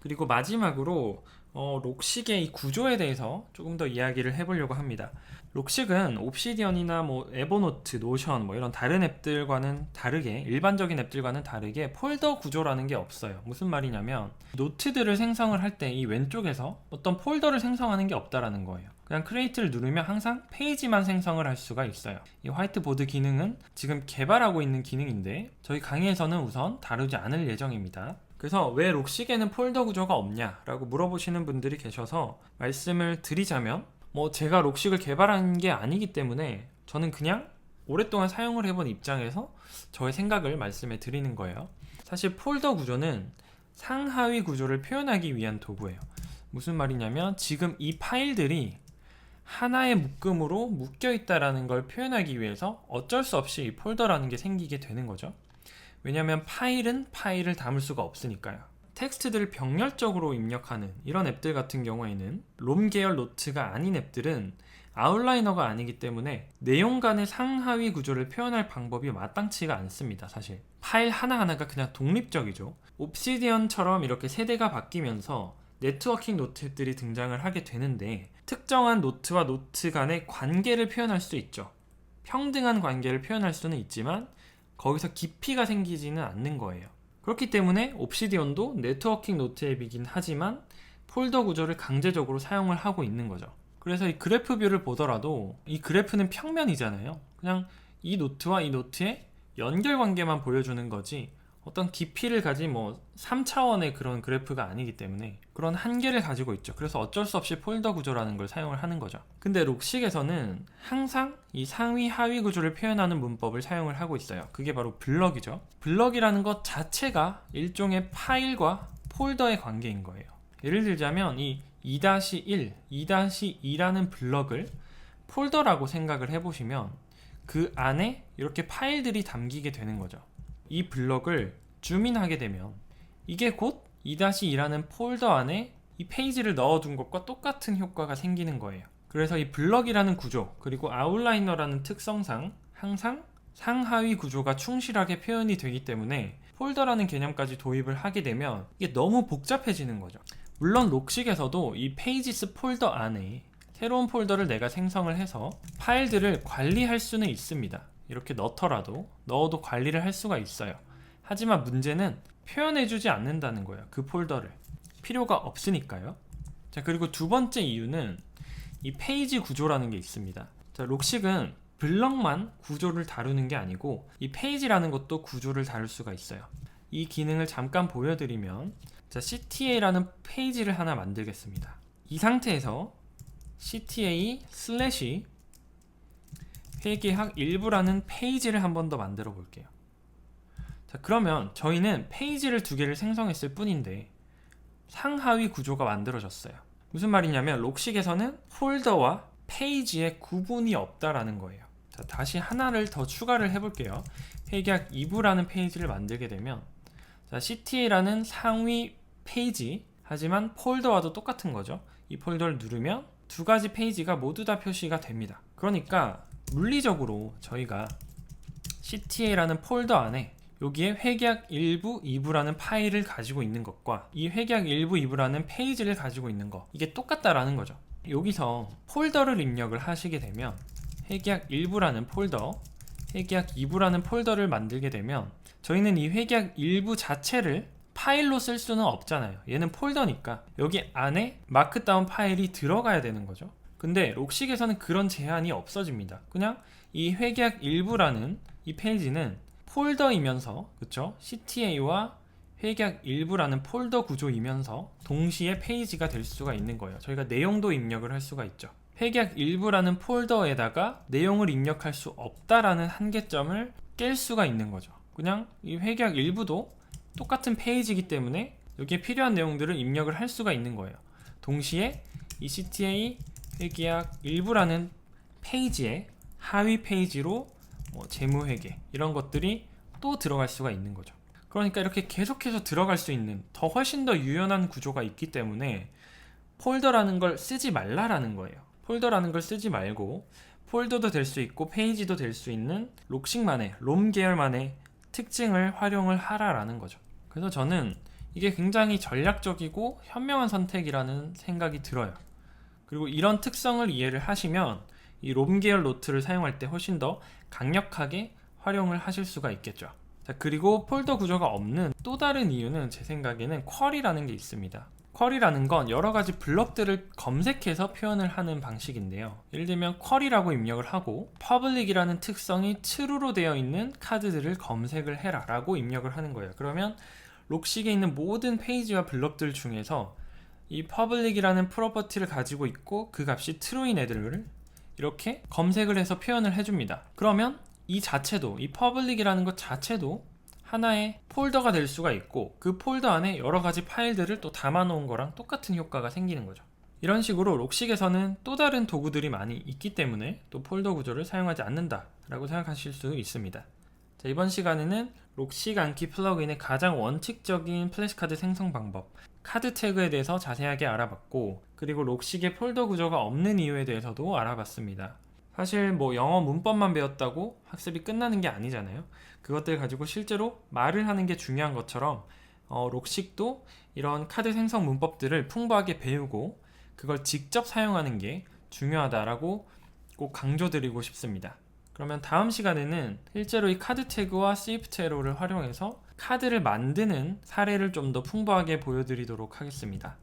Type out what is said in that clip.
그리고 마지막으로 록식의 이 구조에 대해서 조금 더 이야기를 해보려고 합니다. 록식은 옵시디언이나 뭐 에버노트, 노션 뭐 이런 다른 앱들과는 다르게, 일반적인 앱들과는 다르게 폴더 구조라는 게 없어요. 무슨 말이냐면 노트들을 생성을 할 때 이 왼쪽에서 어떤 폴더를 생성하는 게 없다라는 거예요. 그냥 크리에이트를 누르면 항상 페이지만 생성을 할 수가 있어요. 이 화이트보드 기능은 지금 개발하고 있는 기능인데 저희 강의에서는 우선 다루지 않을 예정입니다. 그래서 왜 록식에는 폴더 구조가 없냐라고 물어보시는 분들이 계셔서 말씀을 드리자면, 제가 록식을 개발한 게 아니기 때문에 저는 그냥 오랫동안 사용을 해본 입장에서 저의 생각을 말씀해 드리는 거예요. 사실 폴더 구조는 상하위 구조를 표현하기 위한 도구예요. 무슨 말이냐면 지금 이 파일들이 하나의 묶음으로 묶여 있다라는 걸 표현하기 위해서 어쩔 수 없이 이 폴더라는 게 생기게 되는 거죠. 왜냐하면 파일은 파일을 담을 수가 없으니까요. 텍스트들을 병렬적으로 입력하는 이런 앱들 같은 경우에는 롬 계열 노트가 아닌 앱들은 아웃라이너가 아니기 때문에 내용 간의 상하위 구조를 표현할 방법이 마땅치가 않습니다. 사실 파일 하나하나가 그냥 독립적이죠. 옵시디언처럼 이렇게 세대가 바뀌면서 네트워킹 노트들이 등장을 하게 되는데 특정한 노트와 노트 간의 관계를 표현할 수 있죠. 평등한 관계를 표현할 수는 있지만 거기서 깊이가 생기지는 않는 거예요. 그렇기 때문에 옵시디언도 네트워킹 노트 앱이긴 하지만 폴더 구조를 강제적으로 사용을 하고 있는 거죠. 그래서 이 그래프 뷰를 보더라도 이 그래프는 평면이잖아요. 그냥 이 노트와 이 노트의 연결 관계만 보여주는 거지 어떤 깊이를 가진 3차원의 그런 그래프가 아니기 때문에 그런 한계를 가지고 있죠. 그래서 어쩔 수 없이 폴더 구조라는 걸 사용을 하는 거죠. 근데 록식에서는 항상 이 상위 하위 구조를 표현하는 문법을 사용을 하고 있어요. 그게 바로 블럭이죠. 블럭이라는 것 자체가 일종의 파일과 폴더의 관계인 거예요. 예를 들자면 이 2-1, 2-2라는 블럭을 폴더라고 생각을 해보시면 그 안에 이렇게 파일들이 담기게 되는 거죠. 이 블럭을 줌인하게 되면 이게 곧 2-2라는 폴더 안에 이 페이지를 넣어둔 것과 똑같은 효과가 생기는 거예요. 그래서 이 블럭이라는 구조 그리고 아웃라이너라는 특성상 항상 상하위 구조가 충실하게 표현이 되기 때문에 폴더라는 개념까지 도입을 하게 되면 이게 너무 복잡해지는 거죠. 물론 록식에서도 이 페이지스 폴더 안에 새로운 폴더를 내가 생성을 해서 파일들을 관리할 수는 있습니다. 이렇게 넣어도 관리를 할 수가 있어요. 하지만 문제는 표현해주지 않는다는 거예요. 그 폴더를 필요가 없으니까요. 자, 그리고 두 번째 이유는 이 페이지 구조라는 게 있습니다. 자, 록식은 블럭만 구조를 다루는 게 아니고 이 페이지라는 것도 구조를 다룰 수가 있어요. 이 기능을 잠깐 보여드리면, 자, CTA라는 페이지를 하나 만들겠습니다. 이 상태에서 CTA 슬래시 회계학 일부라는 페이지를 한 번 더 만들어 볼게요. 자, 그러면 저희는 페이지를 두 개를 생성했을 뿐인데 상하위 구조가 만들어졌어요. 무슨 말이냐면 록식에서는 폴더와 페이지의 구분이 없다라는 거예요. 자, 다시 하나를 더 추가를 해볼게요. 회계학 2부라는 페이지를 만들게 되면, 자, CTA라는 상위 페이지, 하지만 폴더와도 똑같은 거죠. 이 폴더를 누르면 두 가지 페이지가 모두 다 표시가 됩니다. 그러니까 물리적으로 저희가 CTA라는 폴더 안에 여기에 회계학 1부, 2부라는 파일을 가지고 있는 것과 이 회계학 1부, 2부라는 페이지를 가지고 있는 것, 이게 똑같다라는 거죠. 여기서 폴더를 입력을 하시게 되면 회계학 1부라는 폴더, 회계학 2부라는 폴더를 만들게 되면 저희는 이 회계학 1부 자체를 파일로 쓸 수는 없잖아요. 얘는 폴더니까 여기 안에 마크다운 파일이 들어가야 되는 거죠. 근데 록식에서는 그런 제한이 없어집니다. 그냥 이 회계학 일부라는 이 페이지는 폴더이면서, 그쵸? CTA와 회계학 일부라는 폴더 구조이면서 동시에 페이지가 될 수가 있는 거예요. 저희가 내용도 입력을 할 수가 있죠. 회계학 일부라는 폴더에다가 내용을 입력할 수 없다라는 한계점을 깰 수가 있는 거죠. 그냥 이 회계학 일부도 똑같은 페이지이기 때문에 여기에 필요한 내용들을 입력을 할 수가 있는 거예요. 동시에 이 CTA 회계학 일부라는 페이지에 하위 페이지로 재무회계 이런 것들이 또 들어갈 수가 있는 거죠. 그러니까 이렇게 계속해서 들어갈 수 있는 훨씬 더 유연한 구조가 있기 때문에 폴더라는 걸 쓰지 말라라는 거예요. 폴더라는 걸 쓰지 말고 폴더도 될 수 있고 페이지도 될 수 있는 록식만의, 롬 계열만의 특징을 활용을 하라라는 거죠. 그래서 저는 이게 굉장히 전략적이고 현명한 선택이라는 생각이 들어요. 그리고 이런 특성을 이해를 하시면 이 롬 계열 노트를 사용할 때 훨씬 더 강력하게 활용을 하실 수가 있겠죠. 자, 그리고 폴더 구조가 없는 또 다른 이유는 제 생각에는 쿼리라는 게 있습니다. 쿼리라는 건 여러 가지 블럭들을 검색해서 표현을 하는 방식인데요. 예를 들면 쿼리라고 입력을 하고 public이라는 특성이 true로 되어 있는 카드들을 검색을 해라 라고 입력을 하는 거예요. 그러면 록식에 있는 모든 페이지와 블럭들 중에서 이 public이라는 프로퍼티를 가지고 있고 그 값이 true인 애들을 이렇게 검색을 해서 표현을 해줍니다. 그러면 이 자체도, 이 public이라는 것 자체도 하나의 폴더가 될 수가 있고 그 폴더 안에 여러 가지 파일들을 또 담아 놓은 거랑 똑같은 효과가 생기는 거죠. 이런 식으로 록식에서는 또 다른 도구들이 많이 있기 때문에 또 폴더 구조를 사용하지 않는다 라고 생각하실 수 있습니다. 자, 이번 시간에는 록식 안키 플러그인의 가장 원칙적인 플래시카드 생성 방법, 카드 태그에 대해서 자세하게 알아봤고, 그리고 록식의 폴더 구조가 없는 이유에 대해서도 알아봤습니다. 사실 뭐 영어 문법만 배웠다고 학습이 끝나는 게 아니잖아요. 그것들 가지고 실제로 말을 하는 게 중요한 것처럼 록식도 이런 카드 생성 문법들을 풍부하게 배우고 그걸 직접 사용하는 게 중요하다라고 꼭 강조드리고 싶습니다. 그러면 다음 시간에는 실제로 이 카드 태그와 스위프트 에로를 활용해서 카드를 만드는 사례를 좀 더 풍부하게 보여드리도록 하겠습니다.